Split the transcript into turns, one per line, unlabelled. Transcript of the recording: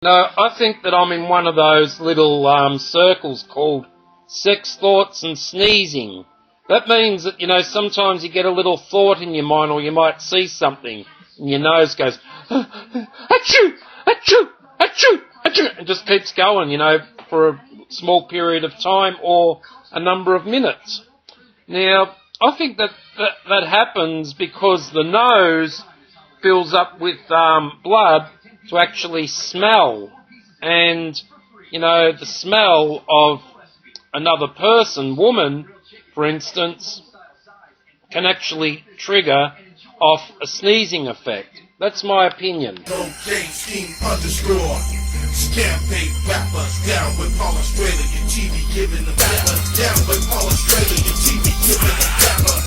No, I think that I'm in one of those little circles called sex thoughts and sneezing. That means that, sometimes you get a little thought in your mind, or you might see something and your nose goes, achoo, achoo, achoo, achoo, and just keeps going, for a small period of time or a number of minutes. Now, I think that happens because the nose fills up with blood to actually smell. And, the smell of another person, woman, for instance, can actually trigger off a sneezing effect. That's my opinion.
Cocaine scheme underscore. Scam paid rappers down with all Australian TV giving the rappers down with all Australian TV giving the